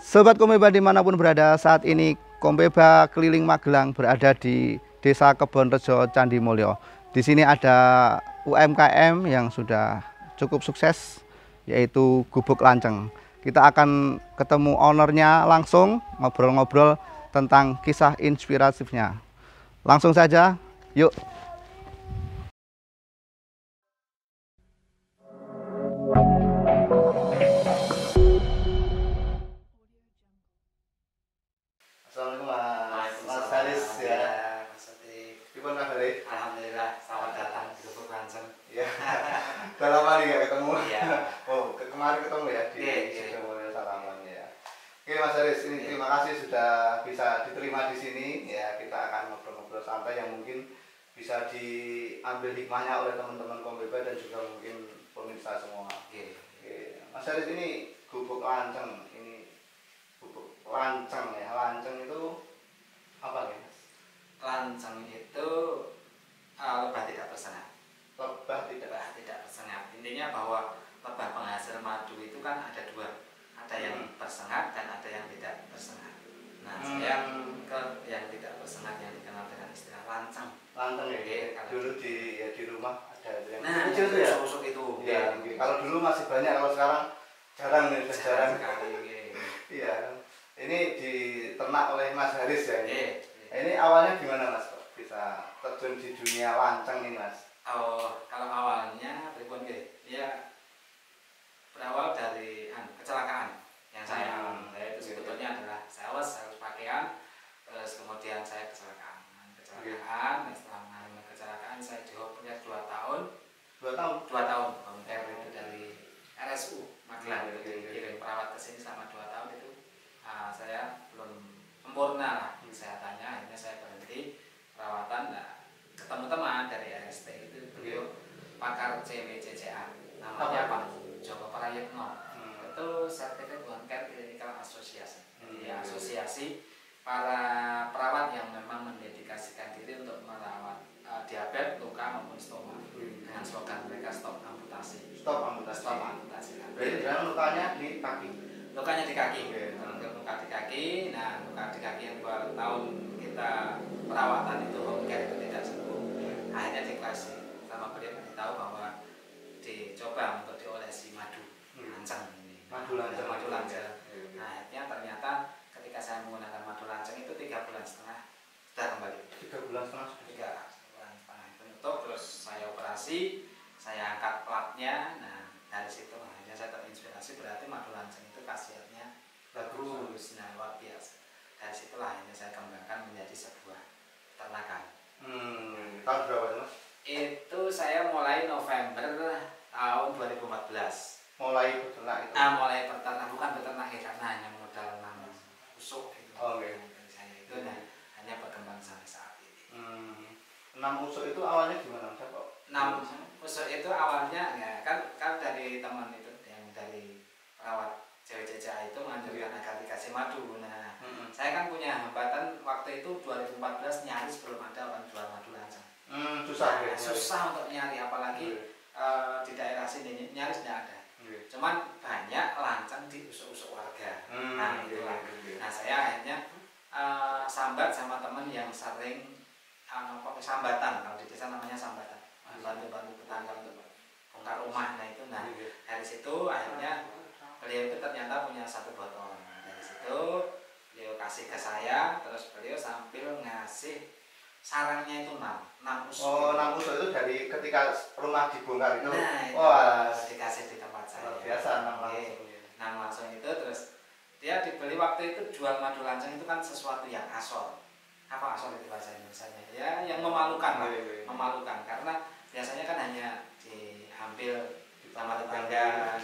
Sobat Komeba dimanapun berada, saat ini Komeba keliling Magelang berada di Desa Kebonrejo Candi Mulyo. Di sini ada UMKM yang sudah cukup sukses, yaitu Gubuk Lanceng. Kita akan ketemu ownernya langsung, ngobrol-ngobrol tentang kisah inspiratifnya. Langsung saja, yuk. Assalamualaikum Mas Haris ya. Mas Atik. Gimana kabar? Alhamdulillah, selamat datang di Gubuk Lanceng. Ya, udah lama nih gak ketemu. Iya. Oh, kemarin ketemu ya di Sidomulyo Salaman ya. Oke Mas Haris, ini terima kasih sudah bisa diterima di sini. Ya, kita akan ngobrol-ngobrol santai yang mungkin bisa diambil hikmahnya oleh teman-teman Komeba dan juga mungkin pemirsa semua. Oke. Mas Haris, ini Gubuk Lanceng, ini Gubuk Lanceng ya. Lanceng itu apa ya Mas? Lanceng itu lebah tidak bersengat. Lebah tidak bersengat. Intinya bahwa lebah penghasil madu itu kan ada dua. Ada yang bersengat dan ada yang tidak bersengat. Nah, saya ke yang tidak bersengat yang dikenal dengan istilah lanceng. Lanceng ya. Oke, Dulu di rumah ada yang nah, kecil tuh ya. Usuk itu. Ya, kalau dulu masih banyak, kalau sekarang jarang nih, jarang sekali. Iya. Ini diternak oleh Mas Haris ya. Ini Ini awalnya gimana Mas? Kok bisa terjun di dunia lanceng nih Mas? Oh, kalau awalnya pripun nggih? Ya berawal dari kecelakaan yang saya alami. Saya itu sebetulnya adalah sales pakaian. Terus kemudian saya kecelakaan. Setelah mengalami kecelakaan saya dihopnya 2 tahun. 2 tahun? 2 tahun. Home itu dari RSU Magelang itu dikirim perawat ke sini selama 2 tahun itu. Saya belum sempurna lah kesehatannya. Akhirnya saya berhenti perawatan. Nah, ketemu teman dari RST itu, beliau pakar CWCCA, namanya Pak Joko Prayitno. Itu Certificate One Care Clinical Association. Jadi asosiasi para perawat yang memang mendedikasikan diri untuk merawat diabetes, luka maupun stoma. Dengan slogan mereka stop amputasi. Stop amputasi. Stop amputasi. Berarti lukanya di kaki. Lukanya di kaki. Luka di kaki. Nah, luka di kaki yang 2 tahun kita perawatan itu home care itu tidak sembuh. Akhirnya dikasih sama beliau tahu bahwa dicoba untuk diolesi madu lanceng ini. Madu lanceng. Nah, akhirnya ternyata ketika saya menggunakan madu lanceng itu 3,5 bulan sudah kembali. 3,5 bulan? 3,5 bulan penutup, terus saya operasi, saya angkat platnya. Nah, dari situ akhirnya saya terinspirasi, berarti madu lanceng itu khasiatnya bagus, nah luar biasa. Dari situlah akhirnya saya kembangkan menjadi sebuah peternakan. Tahun berapa Mas? Itu saya mulai November tahun 2014. Mulai beternak itu? Mulai beternak, bukan beternak ya, karena hanya modal 6 usuk gitu. Dari saya itu hanya berkembang sampai saat ini. 6 usuk itu awalnya gimana Mas? 6 usuk itu awalnya ya kan dari teman itu yang dari perawat CWCCA itu menganjurkan agar dikasih madu. Nah, saya kan punya hambatan waktu itu 2014 nyaris belum ada orang jual madu lanceng. Susah untuk nyari, apalagi di daerah sini nyaris tidak ada. Cuman banyak lanceng di usuk-usuk warga. Nah, itulah. Nah, saya akhirnya sambat sama teman yang sering sambatan, kalau di desa namanya sambatan, bantu-bantu tetangga untuk bongkar rumah. Nah, itu dari situ akhirnya beliau itu ternyata punya 1 botol. Nah, dari situ beliau kasih ke saya, terus beliau sambil ngasih sarangnya itu 6 usuk. Oh, 6 usuk itu dari ketika rumah dibongkar itu? Nah, itu dikasih di tempat saya. Biasa 6 langsung. 6 langsung itu, terus dia dibeli waktu itu. Jual madu lanceng itu kan sesuatu yang asor. Apa asor itu bahasa Indonesianya? Ya, yang memalukan lah. Memalukan, karena biasanya kan hanya diambil sama tetangga,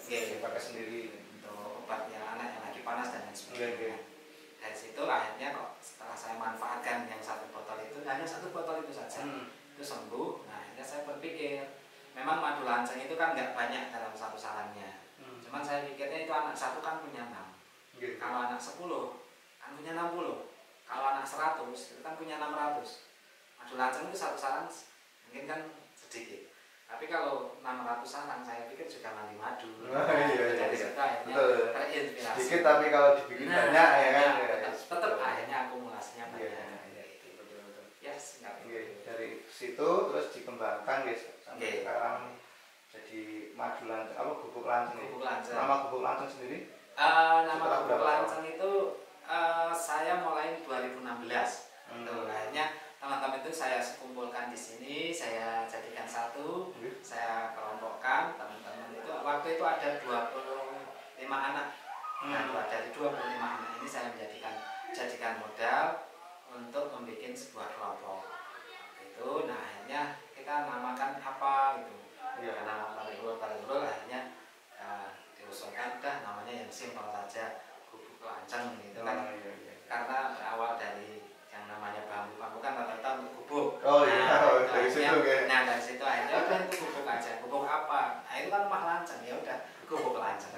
dipakai sendiri untuk obat yang anak yang lagi panas dan lain sebagainya. Dari situ akhirnya kok setelah saya manfaatkan yang 1 botol itu, hanya 1 botol itu saja, itu sembuh. Nah, akhirnya saya berpikir, memang madu lanceng itu kan nggak banyak dalam 1 sarangnya. Cuman saya pikirnya itu anak 1 kan punya 6. Kalau anak 10 kan punya 60. Kalau anak 100 itu kan punya 600. Madu lanceng itu 1 sarang mungkin kan sedikit. Tapi kalau 600 sarang saya pikir juga nanti madu. Iya. Dari situ akhirnya terinspirasi. Sedikit tapi kalau dibikin banyak ya kan. Tetap akhirnya akumulasinya banyak. Iya. Betul. Ya singkat. Dari situ terus dikembangkan guys sampai sekarang jadi madu lanceng, apa bubuk lanceng. Bubuk lanceng. Nama bubuk lanceng sendiri? Nama bubuk lanceng itu saya mulai 2016. Akhirnya teman-teman itu saya kumpulkan di sini, saya jadikan satu, saya kelompokkan teman-teman itu. Waktu itu ada 25 anak. Nah, dari 25 anak ini saya jadikan modal untuk membuat sebuah kelompok. Itu, nah akhirnya kita namakan apa gitu. Karena tarik ulur akhirnya diusulkan dah namanya yang simpel saja, bubuk lanceng gitu kan. Karena berawal dari yang namanya bambu kan rata-rata untuk gubuk. Dari situ ya. Nah dari situ akhirnya udah itu gubuk aja. Gubuk apa? Nah itu kan rumah lanceng, ya udah gubuk lanceng.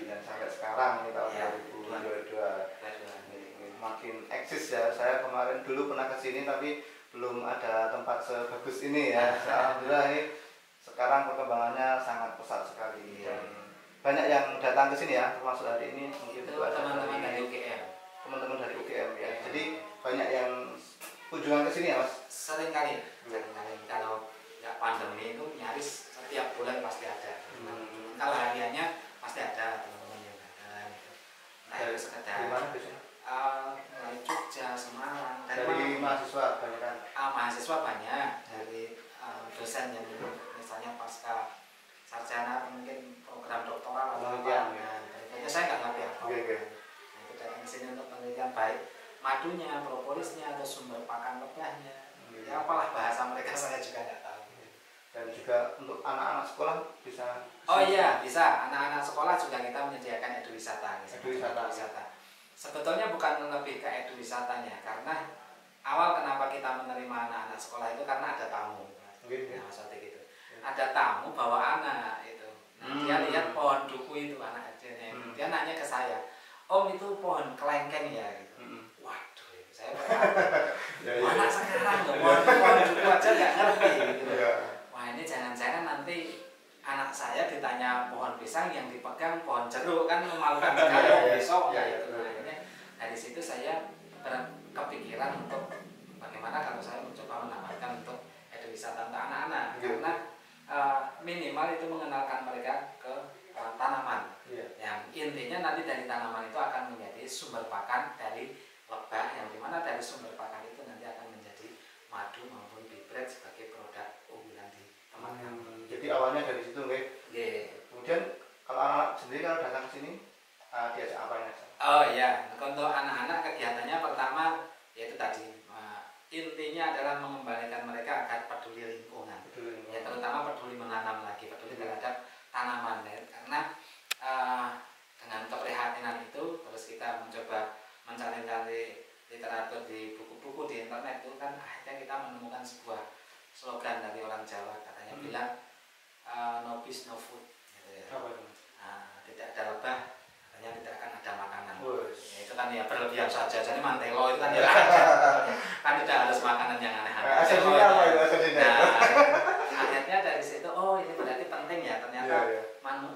Dan sampai sekarang ini tahun 2022 makin eksis ya. Saya kemarin dulu pernah kesini tapi belum ada tempat sebagus ini ya. Alhamdulillah ini sekarang perkembangannya sangat pesat sekali. Banyak yang datang ke sini ya, termasuk hari ini mungkin itu teman-teman dari UGM. Teman-teman dari UGM ya. Jadi banyak yang kunjungan ke sini ya Mas? Sering kali. Kalau nggak pandemi itu nyaris setiap bulan pasti ada. Kalau hariannya pasti ada teman-teman yang datang. Nah itu sekedar. Di mana biasanya? Dari Jogja, Semarang. Dari mahasiswa banyak kan? Mahasiswa banyak, dari dosen yang misalnya pasca sarjana mungkin program doktoral atau apa. Nah, saya nggak ngerti apa. Nah, itu datang ke sini untuk penelitian baik madunya, propolisnya, atau sumber pakan lebahnya. Ya apalah bahasa mereka saya juga nggak tahu. Dan juga untuk anak-anak sekolah bisa. Oh iya bisa, anak-anak sekolah juga kita menyediakan eduwisata. Eduwisata. Sebetulnya bukan lebih ke eduwisatanya, karena awal kenapa kita menerima anak-anak sekolah itu karena ada tamu. Nah, seperti itu. Ada tamu bawa anak itu. Nah, dia lihat pohon duku itu anak kecilnya. Dia nanya ke saya, Om itu pohon kelengkeng ya? Gitu. Waduh, itu saya berkata, anak sekarang pohon duku aja nggak ngerti. Gitu. Wah ini jangan-jangan nanti anak saya ditanya pohon pisang yang dipegang pohon jeruk, kan memalukan sekali besok. Akhirnya dari situ saya berkepikiran untuk bagaimana kalau saya mencoba menambahkan untuk eduwisata untuk anak-anak, karena minimal itu mengenalkan mereka ke tanaman. Yang intinya nanti dari tanaman itu akan menjadi sumber pakan dari lebah, yang dimana dari sumber pakan itu nanti akan menjadi madu maupun bibret sebagai produk unggulan di tempat kami. Jadi awalnya dari situ nggih. Kemudian kalau anak-anak sendiri kalau datang ke sini diajak apa aja? Oh iya, untuk anak-anak kegiatannya pertama yaitu tadi intinya adalah mengembalikan mereka agar peduli lingkungan. Ya, terutama peduli menanam lagi, peduli terhadap tanaman ya. Karena dengan keprihatinan itu terus kita mencoba mencari-cari literatur di buku-buku di internet itu kan akhirnya kita menemukan sebuah slogan dari orang Jawa, katanya bilang no beast no food gitu ya. Tidak ada lebah, katanya tidak akan ada makanan. Ya, itu kan ya berlebihan saja, jadi mantelo itu kan ya kan tidak harus makanan yang aneh-aneh. Akhirnya dari situ ini berarti penting ya, ternyata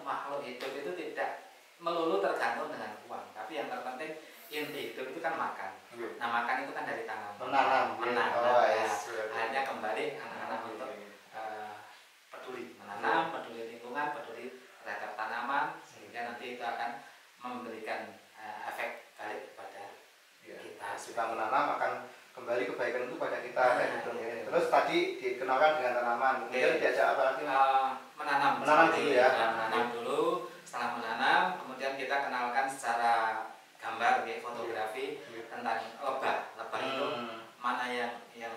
makhluk hidup itu tidak melulu tergantung dengan uang, tapi yang terpenting inti hidup itu kan makan. Nah makan itu kan dari tanaman. Akhirnya kembali anak-anak untuk peduli menanam, peduli lingkungan, peduli terhadap tanaman, sehingga nanti itu akan memberikan efek balik kepada kita. Kita menanam akan kembali kebaikan itu pada kita. Terus tadi dikenalkan dengan tanaman, kemudian diajak apa lagi? Menanam dulu ya. Menanam dulu. Setelah menanam, kemudian kita kenalkan secara gambar, fotografi tentang lebah. Lebah itu mana yang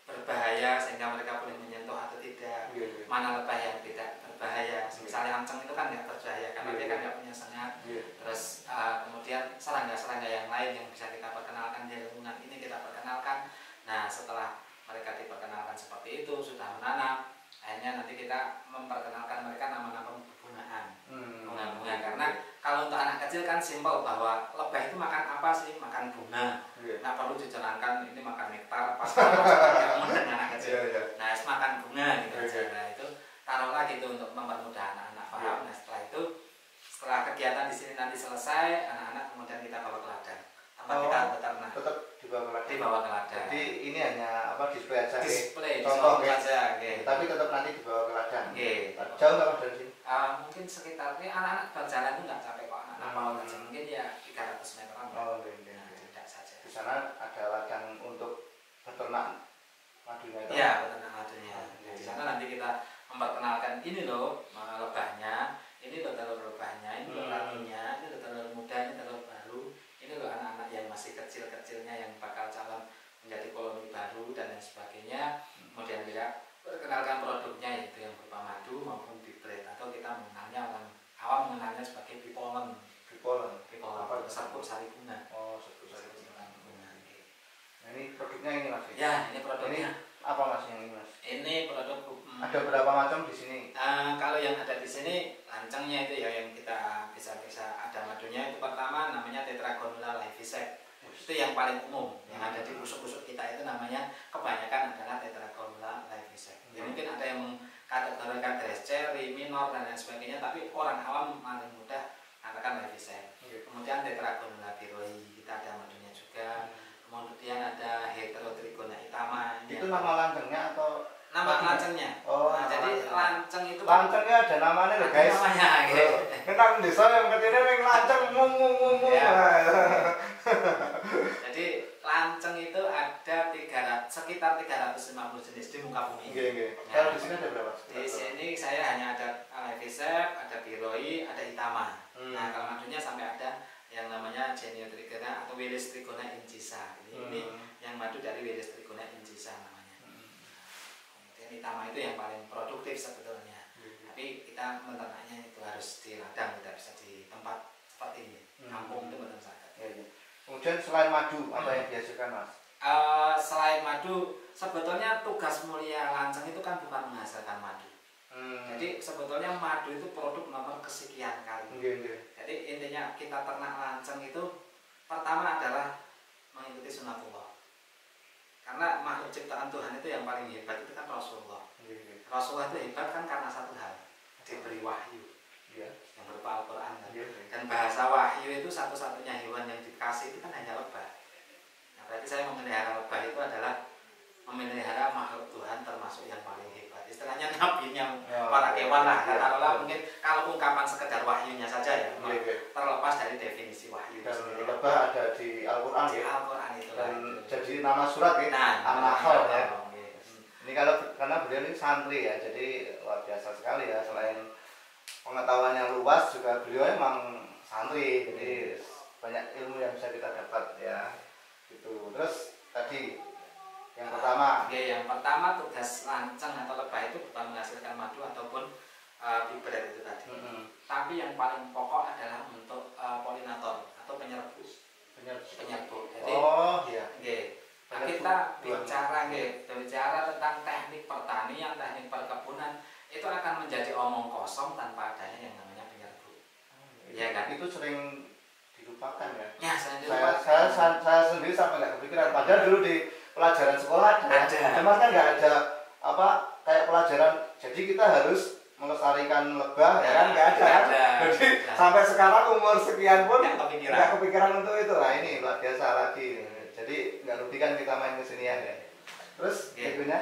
berbahaya sehingga mereka boleh menyentuh atau tidak. Mana lebah yang tidak berbahaya. Misalnya lanceng itu kan nggak berbahaya karena dia kan nggak punya sengat. Terus kemudian serangga-serangga yang lain yang bisa kita perkenalkan di lingkungan ini kita perkenalkan. Nah setelah mereka diperkenalkan seperti itu, sudah menanam, akhirnya nanti kita memperkenalkan mereka nama-nama bunga-bungaan. Bunga-bunga, karena kalau untuk anak kecil kan simpel bahwa lebah itu makan apa sih? Makan bunga. Nggak perlu dijelaskan ini makan nektar apa segala macam anak kecil. Nah makan bunga gitu aja. Nah itu taruhlah gitu untuk mempermudah anak-anak paham. Nah setelah kegiatan di sini nanti selesai, anak-anak kemudian kita bawa ke ladang tempat kita beternak. Tetap dibawa ke ladang. Dibawa ke ladang. Jadi ini hanya display aja. Display, contoh saja. Tapi tetap nanti dibawa ke ladang. Jauh nggak dari sini? Mungkin sekitar ini anak-anak berjalan itu nggak capek kok, anak-anak mau aja mungkin ya 300 meteran. Tidak saja. Di sana ada ladang untuk beternak madunya itu. Iya, beternak madunya. Di sana nanti kita memperkenalkan ini loh lebahnya, ini loh telur lebahnya, ini loh ratunya, ini loh telur muda, ini telur baru, ini loh anak-anak yang masih kecil-kecilnya yang bakal calon menjadi koloni baru dan lain sebagainya. Kemudian kita perkenalkan produknya yaitu yang berupa madu maupun bibred, atau kita mengenalnya orang awam mengenalnya sebagai pipolen. Apa serbuk sari bunga. Serbuk sari bunga. Nah, ini produknya ini Mas. Ya, ini produknya. Ini apa Mas yang ini Mas? Ini produk ada berapa macam di sini? Kalau yang ada di sini lancengnya itu ya yang kita bisa ada madunya itu pertama namanya Tetragonula laevisec. Itu yang paling umum yang ada di pusuk-pusuk kita itu namanya kebanyakan adalah Tetragonula laevisec. Ya mungkin ada yang mengkategorikan dress cherry, minor dan lain sebagainya, tapi orang awam paling mudah katakan laevisec. Kemudian Tetragonula pyrrhoi kita ada madunya juga. Kemudian ada Heterotrigona itama. Itu nama lancengnya atau nama lancengnya? Nah, jadi lanceng itu lancengnya ada namanya loh guys. Namanya gitu. Kita desa yang kecilnya yang lanceng mung. Jadi lanceng itu ada sekitar 350 jenis di muka bumi. Kalau di sini ada berapa? Di sini saya hanya ada laevisec, ada pyrrhoi, ada itama. Nah, kalau madunya sampai ada yang namanya Geniotrigona atau Willis trigona incisa. Ini yang madu dari Willis trigona incisa namanya. Kemudian itama itu yang paling produktif sebetulnya. Tapi kita menternaknya itu harus di ladang, tidak bisa di tempat seperti ini. Kampung itu benar saja. Kemudian selain madu apa yang dihasilkan Mas? Selain madu, sebetulnya tugas mulia lanceng itu kan bukan menghasilkan madu. Jadi sebetulnya madu itu produk nomor kesekian kali. Jadi intinya kita ternak lanceng itu pertama adalah mengikuti sunatullah. Karena makhluk ciptaan Tuhan itu yang paling hebat itu kan Rasulullah. Rasulullah itu hebat kan karena satu hal, diberi wahyu yang berupa Al-Quran. Dan bahasa wahyu itu satu-satunya hewan yang dikasih itu kan hanya lebah. Nah, berarti saya memelihara lebah itu adalah memelihara makhluk Tuhan termasuk yang paling hebat. Istilahnya nabinya para kewan lah. Taruhlah mungkin kalau ungkapan sekedar wahyunya saja ya, terlepas dari definisi wahyu. Dan lebah ada di Al-Quran ya. Al-Quran itu. Dan jadi nama surat ya. An-Nahl ya. Ini karena beliau ini santri ya, jadi luar biasa sekali ya. Selain pengetahuan yang luas juga beliau emang santri, jadi banyak ilmu yang bisa kita dapat ya. Gitu. Terus tadi yang pertama tugas lanceng atau lebah itu bukan menghasilkan madu ataupun bibred itu tadi. Tapi yang paling pokok adalah untuk polinator atau penyerbu. Jadi kita bicara tentang teknik pertanian, teknik perkebunan itu akan menjadi omong kosong tanpa adanya yang namanya penyerbu. Ya kan? Itu sering dilupakan ya. Ya, saya sendiri sampai nggak kepikiran. Padahal dulu di pelajaran sekolah ada. Cuman kan nggak ada kayak pelajaran. Jadi kita harus melestarikan lebah, ya kan nggak ada. Jadi sampai sekarang umur sekian pun nggak kepikiran untuk itu. Nah ini luar biasa lagi. Jadi nggak rugikan kita main kesenian ya. Terus berikutnya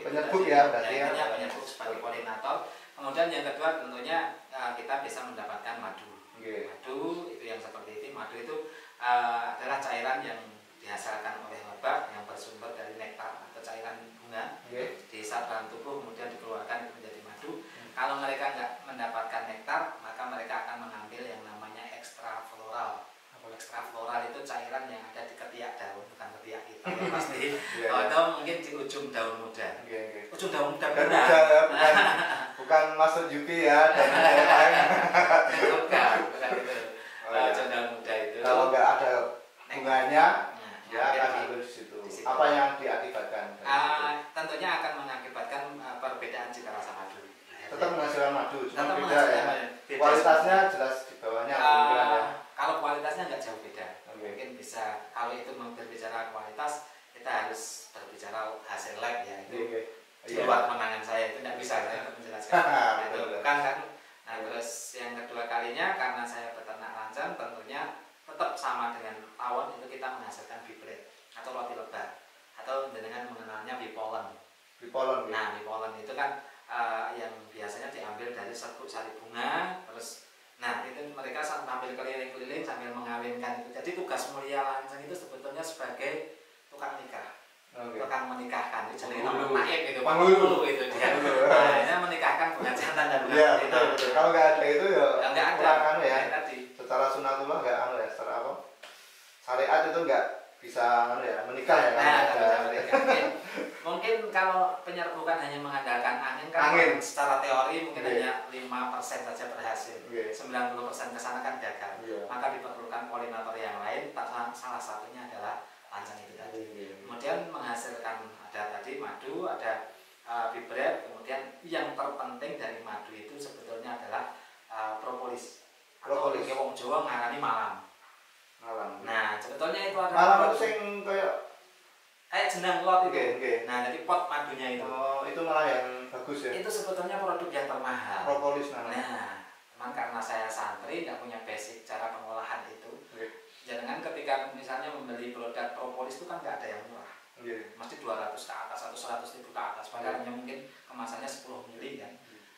penyerbu ya berarti ya. Penyerbu sebagai polinator. Kemudian yang kedua tentunya kita bisa mendapatkan madu. Madu itu yang seperti itu. Madu itu adalah cairan yang dihasilkan oleh lebah yang bersumber dari nektar atau cairan bunga. Dihisap dalam tubuh kemudian dikeluarkan menjadi madu. Kalau mereka nggak mendapatkan nektar, maka mereka akan mengambil yang namanya ekstrafloral. Ekstrafloral itu cairan yang ada di ketiak daun, bukan ketiak kita ya pasti. Atau mungkin di ujung daun muda. Ujung daun muda bukan masuk Yuki ya dan lain-lain. Bukan itu. Ujung daun muda itu. Kalau nggak ada bunganya, ya akan di situ. Apa yang diakibatkan? Tentunya akan mengakibatkan perbedaan cita rasa madu. Tetap menghasilkan madu, cuma beda ya. Kualitasnya jelas di bawahnya. Kalau kualitasnya nggak jauh beda. Mungkin bisa, kalau itu berbicara kualitas, kita harus berbicara hasil lab ya. Itu di luar penangan saya, itu nggak bisa saya menjelaskan. sebenarnya tetap sama dengan tawon, itu kita menghasilkan bibret atau roti lebar, atau dengan mengenalnya bipolen. Bipolen. Nah, bipolen itu kan yang biasanya diambil dari serbuk sari bunga, terus nah itu mereka sambil keliling-keliling sambil mengawinkan itu. Jadi tugas mulia Lanceng itu sebetulnya sebagai tukang nikah. Tukang menikahkan, jadi nama naib itu, penghulu itu dia. Nah, menikahkan bunga jantan dan bunga betina. Betul. Kalau nggak ada itu ya nggak ada. Kurang ya. Tadi. Secara sunatullah nggak ya, secara apa? Syariat itu nggak bisa ya menikah ya. Nah, bisa menikah. Mungkin kalau penyerbukan hanya mengandalkan angin kan secara teori mungkin hanya 5% saja berhasil. 90% kesana kan gagal. Maka diperlukan polinator yang lain, salah satunya adalah lanceng itu tadi. Kemudian menghasilkan ada tadi madu, ada bibret, kemudian yang terpenting dari madu itu sebetulnya adalah propolis. Propolis. Wong Jawa ngarani malam. Nah, sebetulnya itu ada malam itu sing kayak jenang lot itu. Nah, jadi pot madunya itu. Oh, itu malah yang bagus ya. Itu sebetulnya produk yang termahal. Propolis namanya. Nah, cuman karena saya santri nggak punya basic cara pengolahan itu. Jangan ketika misalnya membeli produk propolis itu kan nggak ada yang murah. Mesti 200 ke atas atau 100.000 ke atas. Padahal hanya mungkin kemasannya 10 mili kan.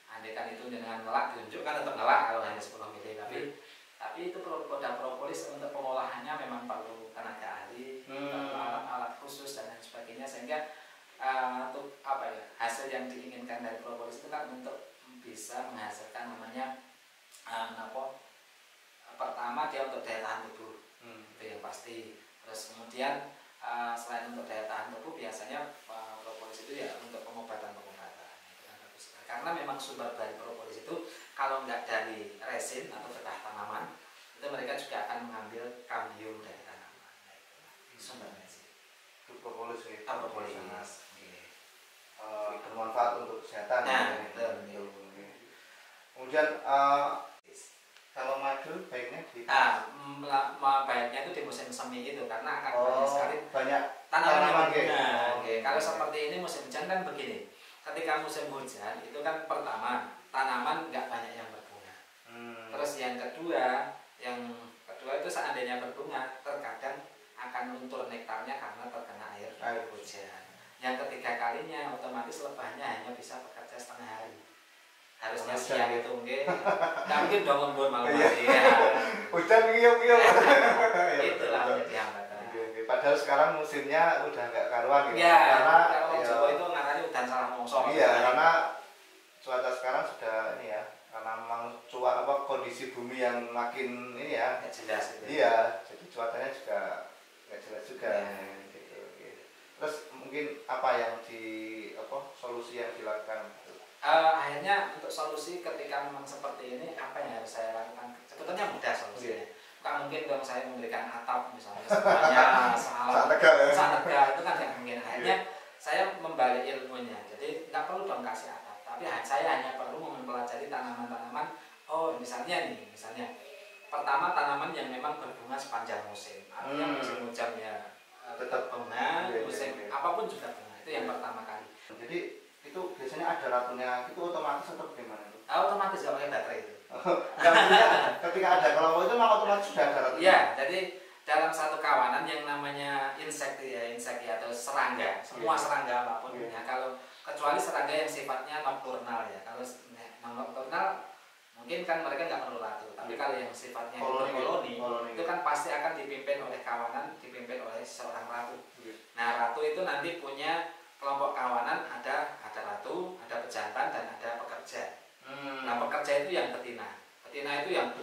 Andai kan itu dengan ngelak diunjukkan tetap ngelak kalau hanya 10 mili. Tapi itu produk propolis untuk pengolahannya memang perlu tenaga ahli, perlu alat-alat khusus dan lain sebagainya, sehingga untuk apa ya, hasil yang diinginkan dari propolis itu kan untuk bisa menghasilkan namanya pertama dia untuk daya tahan tubuh, itu yang pasti. Terus kemudian selain untuk daya tahan tubuh, biasanya propolis itu ya untuk pengobatan-pengobatan. Itu kan bagus sekali. Karena memang sumber dari propolis itu kalau nggak dari resin atau getah tanaman, itu mereka juga akan mengambil kambium dari tanaman. Nah, itu sumbernya sih. Itu propolis ya. Propolis. Bermanfaat untuk kesehatan. Nah, betul. Kemudian kalau madu baiknya di baiknya itu di musim semi itu karena akan banyak sekali banyak tanaman yang berbunga. Kalau seperti ini musim hujan kan begini. Ketika musim hujan itu kan pertama tanaman nggak banyak yang berbunga. Terus yang kedua itu seandainya berbunga terkadang akan luntur nektarnya karena terkena air hujan. Yang ketiga kalinya otomatis lebahnya hanya bisa bekerja setengah hari. Harusnya siang itu mungkin nggak mungkin dong lembur malam hari ya. Hujan ngiyup-ngiyup. Itulah menjadi hambatan. Padahal sekarang musimnya udah nggak karuan gitu. Ya, karena kalau Jawa itu ngarani udan salah mongso. Iya, karena cuaca sekarang sudah ini ya, karena memang kondisi bumi yang makin ini ya. Nggak jelas itu. Iya, jadi cuacanya juga nggak jelas juga. Ya. Gitu. Terus mungkin apa yang solusi yang dilakukan? Akhirnya untuk solusi ketika memang seperti ini apa yang harus saya lakukan? Sebetulnya mudah solusinya. Bukan mungkin dong saya memberikan atap misalnya semuanya saat tegal itu kan nggak mungkin. Akhirnya saya membalik ilmunya. Jadi nggak perlu dong kasih atap, tapi saya hanya perlu mempelajari tanaman-tanaman. Oh misalnya pertama tanaman yang memang berbunga sepanjang musim. Artinya musim hujan ya tetap bunga, musim apapun juga bunga. Itu yang pertama kali. Jadi itu biasanya ada ratunya itu otomatis atau bagaimana itu? Otomatis nggak pakai baterai itu. Ketika ada kelompok itu memang otomatis sudah ada ratunya. Iya, jadi dalam satu kawanan yang namanya insekti atau serangga, semua serangga apapun ya. Kalau kecuali serangga yang sifatnya nokturnal ya. Kalau nokturnal mungkin kan mereka nggak perlu ratu. Tapi kalau yang sifatnya koloni itu kan pasti akan dipimpin oleh kawanan, dipimpin oleh seorang ratu. Nah ratu itu nanti punya kelompok kawanan, ada ratu, ada pejantan dan ada pekerja. Nah pekerja itu yang betina. Betina itu yang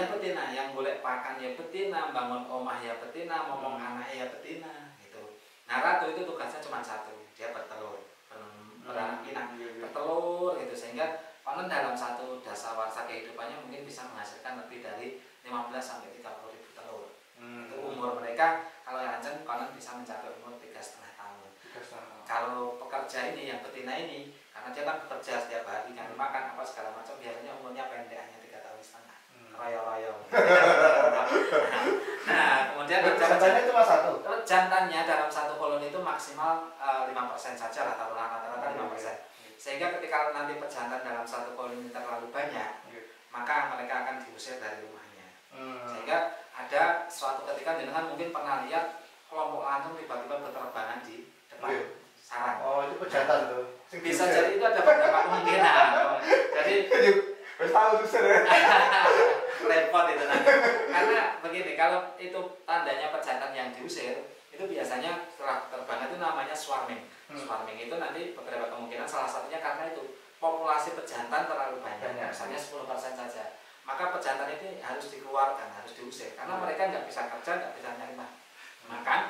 betina, yang golek pakan ya betina, bangun omah ya betina, ngomong anak ya betina gitu. Nah ratu itu tugasnya cuma satu, dia bertelur, beranak pinak, bertelur gitu, sehingga konon dalam satu dasawarsa kehidupannya mungkin bisa menghasilkan lebih dari 15 sampai 30 ribu telur. Itu umur mereka kalau Lanceng konon bisa mencapai umur 3,5 tahun. Kalau pekerja ini yang betina ini karena dia kan bekerja setiap hari kan makan apa segala macam, biasanya umurnya pendek hanya 3,5 tahun. Royo-royo. Nah kemudian jantannya cuma satu. Jantannya dalam satu koloni itu maksimal 5% saja rata-rata 5%. Sehingga ketika nanti pejantan dalam satu koloni terlalu banyak, maka mereka akan diusir dari rumahnya. Sehingga ada suatu ketika jenengan mungkin pernah lihat kelompok lancung tiba-tiba berterbangan di depan sarang. Oh, itu pejantan tuh. Bisa jadi itu ada beberapa kemungkinan. Jadi wis tahu tuh sir. Repot itu nanti. Karena begini, kalau itu tandanya pejantan yang diusir, itu biasanya setelah terbang itu namanya swarming. Swarming itu nanti beberapa kemungkinan, salah satunya karena itu populasi pejantan terlalu banyak, misalnya 10% saja. Maka pejantan ini harus dikeluarkan, harus diusir, karena mereka nggak bisa kerja, nggak bisa nyari makan.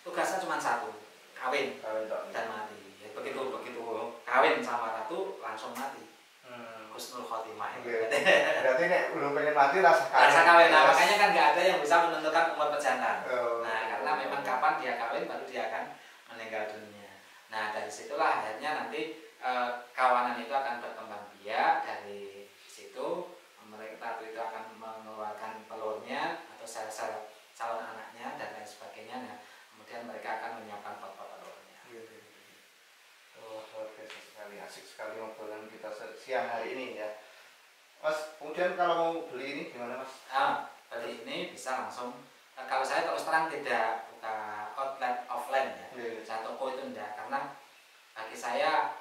Tugasnya cuma satu, kawin dan mati. Begitu kawin sama ratu langsung mati. Husnul khotimah. Berarti nek belum pengen mati rasa kawin. Nah, makanya kan nggak ada yang bisa menentukan umur pejantan. Nah, karena memang kapan dia kawin baru dia akan meninggal dunia. Nah, dari situlah akhirnya nanti kawanan itu akan berkembang biak. Dari situ mereka ratu itu akan mengeluarkan telurnya atau sel-sel calon anaknya dan lain sebagainya. Nah, kemudian mereka akan menyiapkan pot-pot telurnya. Oh, luar biasa sekali, asik sekali obrolan kita siang hari ini ya, Mas. Kemudian kalau mau beli ini gimana, Mas? Beli ini bisa langsung. Kalau saya terus terang tidak buka outlet offline ya. Saya toko itu enggak, karena bagi saya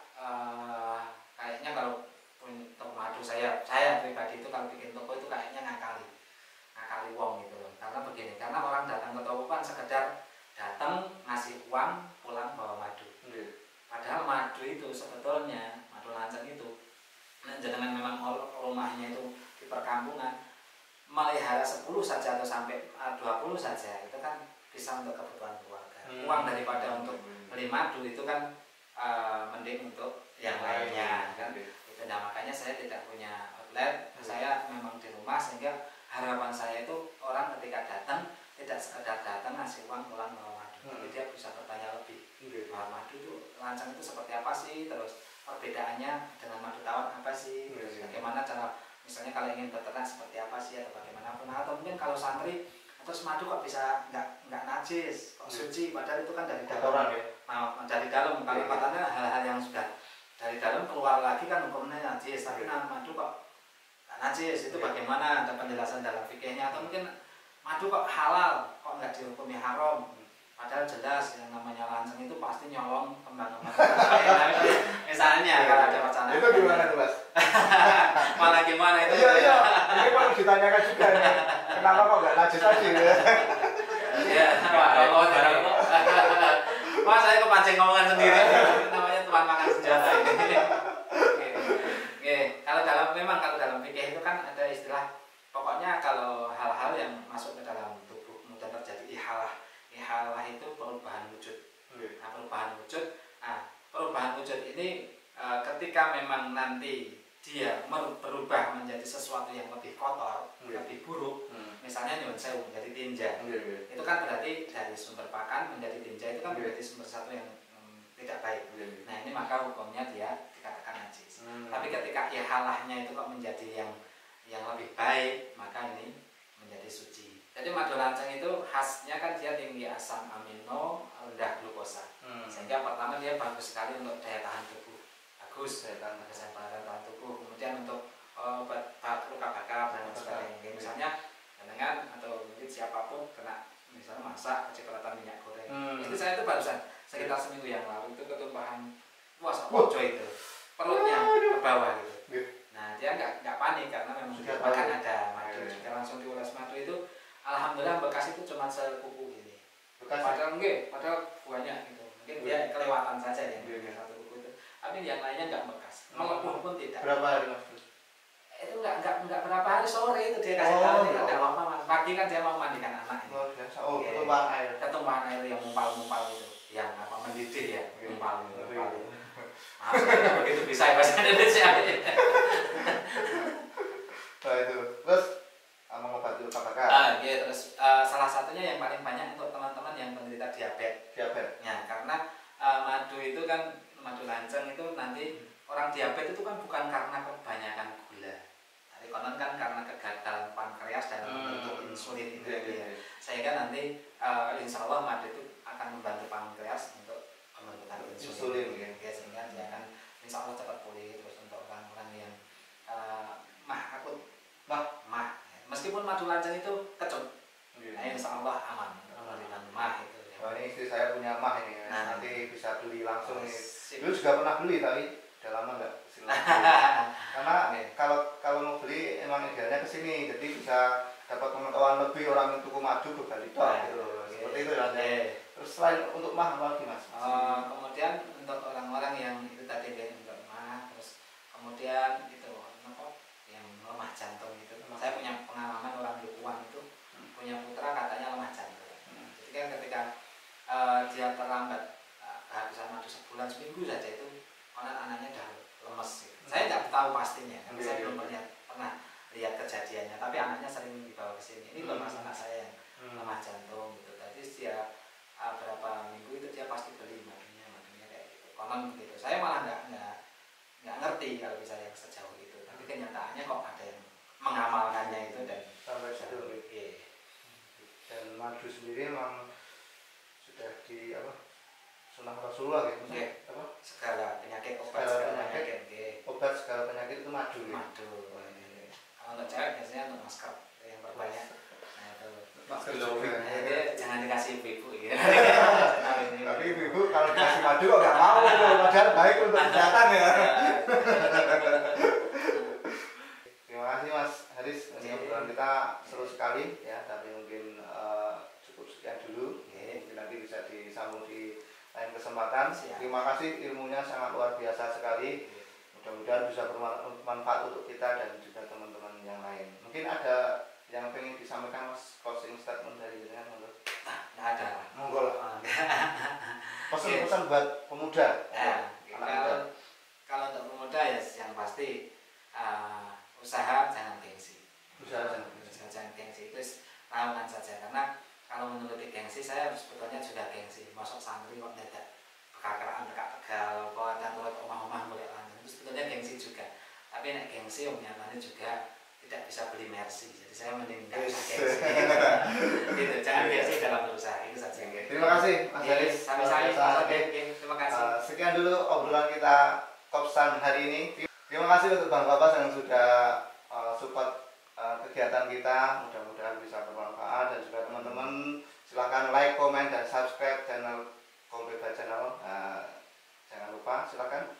kayaknya kalau untuk madu saya pribadi itu kalau bikin toko itu kayaknya ngakali wong gitu loh. Karena begini, karena orang datang ke toko kan sekedar datang ngasih uang pulang bawa madu. Padahal madu itu sebetulnya, madu lanceng itu, jangan memang rumahnya itu di perkampungan, melihara 10 saja atau sampai 20 saja, itu kan bisa untuk kebutuhan keluarga. Uang daripada untuk beli madu itu kan mending untuk yang lainnya kan. Itu, nah, makanya saya tidak punya outlet, saya memang di rumah, sehingga harapan saya itu orang ketika datang tidak sekedar datang ngasih uang pulang bawa madu, jadi dia bisa bertanya lebih. Madu itu lanceng itu seperti apa sih, terus perbedaannya dengan madu tawar apa sih, terus bagaimana cara, misalnya kalau ingin beternak seperti apa sih, atau bagaimanapun. Atau mungkin kalau santri terus madu kok bisa nggak najis, kok suci, padahal itu kan dari dalam ya? Dari dalam kalimatannya hal-hal yang sudah dari dalam keluar lagi kan hukumnya najis, tapi madu kok nggak najis, itu bagaimana, ada penjelasan dalam fikihnya. Atau mungkin madu kok halal, kok nggak dihukumi haram, padahal jelas yang namanya lanceng itu pasti nyolong kembang-kembang. Misalnya kalau ada wacana itu gimana tuh, Mas? Malah gimana itu? Iya, ini perlu ditanyakan juga nih, kenapa kok nggak najis tadi ya? Iya, Mas, saya kepancing ngomongan sendiri. Namanya tuan makan senjata ini. Oke, kalau dalam fikih itu kan ada istilah, pokoknya kalau hal-hal yang masuk ke dalam tubuh kemudian terjadi ihalah itu perubahan wujud. Nah, perubahan wujud ini ketika memang nanti dia berubah menjadi sesuatu yang lebih kotor, lebih buruk, misalnya nyuwun sewu menjadi tinja, itu kan berarti dari sumber pakan menjadi tinja, itu kan berarti sumber satu yang tidak baik. Nah, ini maka hukumnya dia dikatakan najis. Tapi ketika ihalahnya itu kok menjadi yang lebih baik, maka ini menjadi suci. Jadi madu lanceng itu khasnya kan dia tinggi asam amino, rendah glukosa. Sehingga pertama dia bagus sekali untuk daya tahan tubuh. Bagus daya tahan tubuh. Kemudian untuk obat luka bakar dan sebagainya. Misalnya dengan atau mungkin siapapun kena misalnya masak kecipratan minyak goreng. Itu saya itu barusan sekitar seminggu yang lalu itu ketumpahan ojo itu. Perutnya ke bawah gitu. Nah, dia nggak panik karena memang dia makan ada madu. Jika langsung diulas madu itu, alhamdulillah bekas itu cuma sekuku gini. Padahal banyak gitu. Mungkin dia kelewatan saja ya satu kuku itu. Tapi yang lainnya nggak bekas. Melepuh pun tidak. Berapa hari, Mas? Itu nggak berapa hari, sore itu dia kasih tahu tidak ada apa-apa, Mas. Pagi kan dia mau mandikan anak ini. Ketumpahan air. Ketumpahan air yang mumpal itu, yang mendidih ya, mumpal. Maaf, saya begitu bisa bahasa Indonesia. Nah itu, terus mengobati luka bakar. Iya, terus salah satunya yang paling banyak untuk teman-teman yang menderita diabetes. Ya, karena madu itu kan, madu lanceng itu nanti orang diabetes itu kan bukan karena kebanyakan gula. Tadi konon kan karena kegagalan pankreas dan membentuk insulin itu ya. Sehingga nanti insya Allah madu itu akan membantu pankreas untuk pembentukan insulin ya. Sehingga dia akan insya Allah cepat pulih. Terus untuk orang-orang yang meskipun madu lanceng itu kecut, nah insya Allah aman dengan mah itu. Oh, ini istri saya punya mah ini, nanti bisa beli langsung nih. Dulu juga pernah beli tapi udah lama nggak karena kalau mau beli emang idealnya kesini, jadi bisa dapat pengetahuan lebih orang yang tuku madu ke Bali gitu. Seperti itu ya. Terus selain untuk mah apa lagi mas? Kemudian untuk orang-orang yang itu tadi untuk mah, terus kemudian itu apa yang lemah jantung itu. Saya punya pengalaman orang Lukuan itu punya putra katanya lemah jantung. Jadi kan ketika dia terlambat kehabisan madu sebulan seminggu saja itu anaknya udah lemes. Gitu. Saya tidak tahu pastinya, karena saya belum pernah lihat kejadiannya. Tapi anaknya sering dibawa ke sini. Ini bemas anak saya yang lemah jantung gitu. Tadi dia berapa minggu itu dia pasti beli madunya kayak gitu. Konon begitu. Saya malah nggak ngerti kalau bisa yang sejauh itu. Tapi kenyataannya kok ada yang mengamalkannya itu dan sampai sejauh itu. Dan madu sendiri memang sudah di apa? Sunnah Rasulullah gitu. Apa? Segala penyakit obat segala penyakit itu madu. Madu. Kalau untuk cewek biasanya untuk masker yang berbanyak. Nah itu masker juga. Jangan dikasih ibu ya. Tapi ibu kalau dikasih madu kok nggak mau itu, padahal baik untuk kesehatan ya. Terima kasih Mas Haris, ini obrolan kita seru sekali ya, tapi mungkin cukup sekian dulu. Mungkin nanti bisa disambung di lain kesempatan. Terima kasih, ilmunya sangat luar biasa sekali. Mudah-mudahan bisa bermanfaat untuk kita dan juga teman-teman yang lain. Mungkin ada yang pengen disampaikan Mas, closing statement dari jenengan menurut? Nggak ada. Monggo lah. Pesan-pesan buat pemuda. Kalau untuk pemuda ya yang pasti usaha jangan gengsi. Usaha jangan gengsi itu lakukan saja, karena kalau menuruti gengsi saya sebetulnya juga gengsi. Masuk santri kok dadak kekakeraan dekat Tegal, dan turut omah-omah mulai lanjut itu sebetulnya gengsi juga. Tapi nek gengsi nyatanya juga tidak bisa beli Mercy, jadi saya mending nggak usah gengsi. Gitu, jangan gengsi dalam berusaha, itu saja. Terima kasih Mas Haris. Terima kasih. Sekian dulu obrolan kita Kopsan hari ini. Terima kasih untuk Bang Bapak yang sudah support kegiatan kita. Mudah-mudahan bisa bermanfaat, dan juga teman-teman silahkan like, komen, dan subscribe channel Kompleba Channel. Jangan lupa silahkan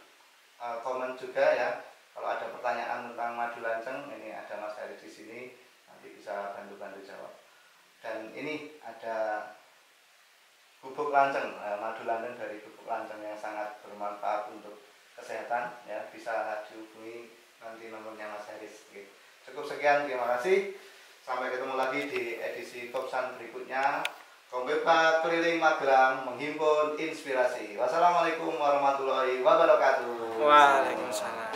komen juga ya. Kalau ada pertanyaan tentang madu lanceng, ini ada Mas Haris di sini, nanti bisa bantu-bantu jawab. Dan ini ada bubuk lanceng, madu lanceng dari bubuk lanceng yang sangat bermanfaat untuk kesehatan ya. Bisa dihubungi nanti nomornya Mas Haris. Cukup sekian, terima kasih. Sampai ketemu lagi di edisi Kopsan berikutnya. Kompleba keliling Magelang menghimpun inspirasi. Wassalamualaikum warahmatullahi wabarakatuh. Waalaikumsalam.